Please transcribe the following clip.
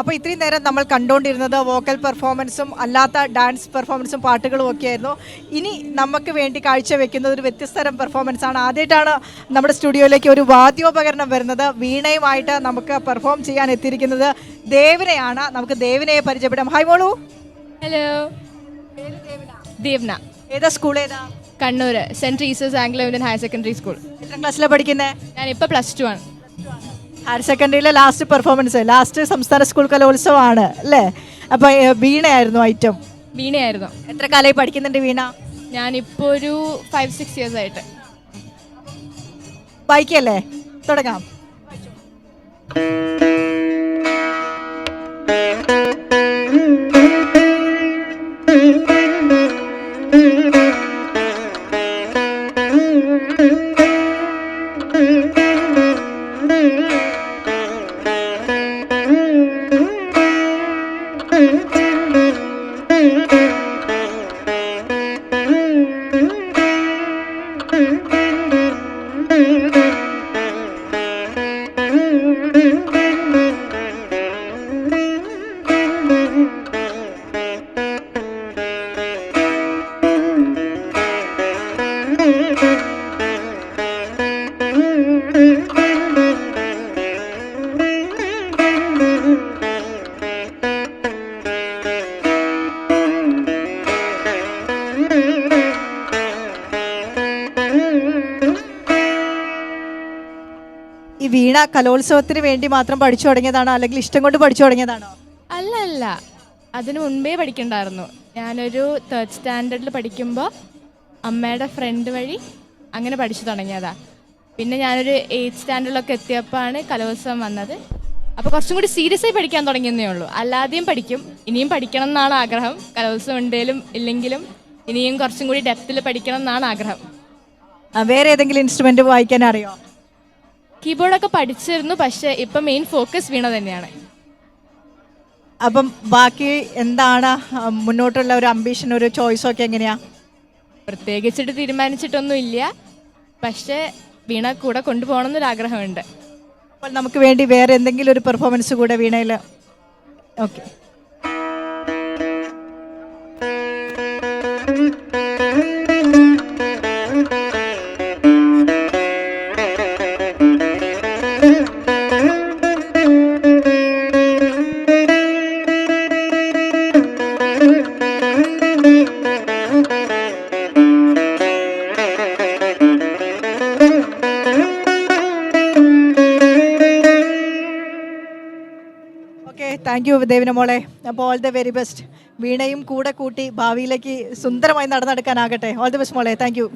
അപ്പോൾ ഇത്രയും നേരം നമ്മൾ കണ്ടുകൊണ്ടിരുന്നത് വോക്കൽ പെർഫോമൻസും അല്ലാത്ത ഡാൻസ് പെർഫോമൻസും പാട്ടുകളും ഒക്കെ ആയിരുന്നു. ഇനി നമുക്ക് വേണ്ടി കാഴ്ചവെക്കുന്നത് ഒരു വ്യത്യസ്തതരം പെർഫോമൻസ് ആണ്. ആദ്യമായിട്ടാണ് നമ്മുടെ സ്റ്റുഡിയോയിലേക്ക് ഒരു വാദ്യോപകരണം വരുന്നത്. വീണയുമായിട്ട് നമുക്ക് പെർഫോം ചെയ്യാൻ എത്തിയിരിക്കുന്നത് ദേവനയാണ്. നമുക്ക് ദേവനയെ പരിചയപ്പെടാം. ഹായ് മോളു. ഹലോ. ദേവന. ഏതാ സ്കൂൾ? ഏതാ? Kannur saint Theresa's Anglo Indian higher secondary school. എത്ര ക്ലാസ്സിലാണ് പഠിക്കുന്നത്? ഞാനിപ്പോൾ +2 ആണ്. ഹയർ സെക്കൻഡറിയിലെ ലാസ്റ്റ് പെർഫോമൻസ്, ലാസ്റ്റ് സംസ്ഥാന സ്കൂൾ കലോത്സവമാണ് അല്ലേ? അപ്പോൾ വീണയായിരുന്നു ഐറ്റം. വീണയായിരുന്നു. എത്ര കാലമായി പഠിക്കുന്നുണ്ട് വീണ? ഞാനിപ്പോൾ ഒരു 5-6 years ആയിട്ട്. വായിക്കല്ലേ? തുടങ്ങാം. ഈ വീണ കലോത്സവത്തിന് വേണ്ടി മാത്രം പഠിച്ചു തുടങ്ങിയതാണോ, അല്ലെങ്കിൽ ഇഷ്ടം കൊണ്ട് പഠിച്ചു തുടങ്ങിയതാണോ? അല്ല, അതിന് മുൻപേ പഠിക്കണ്ടായിരുന്നു. ഞാനൊരു 3rd സ്റ്റാൻഡേർഡിൽ പഠിക്കുമ്പോൾ അമ്മയുടെ ഫ്രണ്ട് വഴി അങ്ങനെ പഠിച്ചു തുടങ്ങിയതാ. പിന്നെ ഞാനൊരു 8th സ്റ്റാൻഡേർഡിലൊക്കെ എത്തിയപ്പോഴാണ് കലോത്സവം വന്നത്. അപ്പോൾ കുറച്ചും കൂടി സീരിയസ് ആയി പഠിക്കാൻ തുടങ്ങിയെന്നേ ഉള്ളൂ. അല്ലാതെയും പഠിക്കും, ഇനിയും പഠിക്കണം എന്നാണ് ആഗ്രഹം. കലോത്സവം ഉണ്ടെങ്കിലും ഇല്ലെങ്കിലും ഇനിയും കുറച്ചും കൂടി ഡെപ്തിൽ പഠിക്കണം എന്നാണ് ആഗ്രഹം. വേറെ ഏതെങ്കിലും ഇൻസ്ട്രുമെന്റ് വായിക്കാൻ അറിയോ? കീബോർഡൊക്കെ പഠിച്ചിരുന്നു, പക്ഷേ ഇപ്പം മെയിൻ ഫോക്കസ് വീണ തന്നെയാണ്. അപ്പം ബാക്കി എന്താണ് മുന്നോട്ടുള്ള ഒരു അംബീഷൻ, ഒരു ചോയ്സോ ഒക്കെ എങ്ങനെയാ? പ്രത്യേകിച്ചിട്ട് തീരുമാനിച്ചിട്ടൊന്നും ഇല്ല, പക്ഷേ വീണ കൂടെ കൊണ്ടുപോകണം എന്നൊരാഗ്രഹമുണ്ട്. അപ്പോൾ നമുക്ക് വേണ്ടി വേറെ എന്തെങ്കിലും ഒരു പെർഫോമൻസ് കൂടെ വീണയിൽ. Okay. Okay, thank you Devana മോളെ. അപ്പോൾ ഓൾ ദ വെരി ബെസ്റ്റ്. വീണയും കൂടെ കൂട്ടി ഭാവിയിലേക്ക് സുന്ദരമായി നടന്നെടുക്കാനാകട്ടെ. ഓൾ ദി ബെസ്റ്റ് മോളെ. Thank U.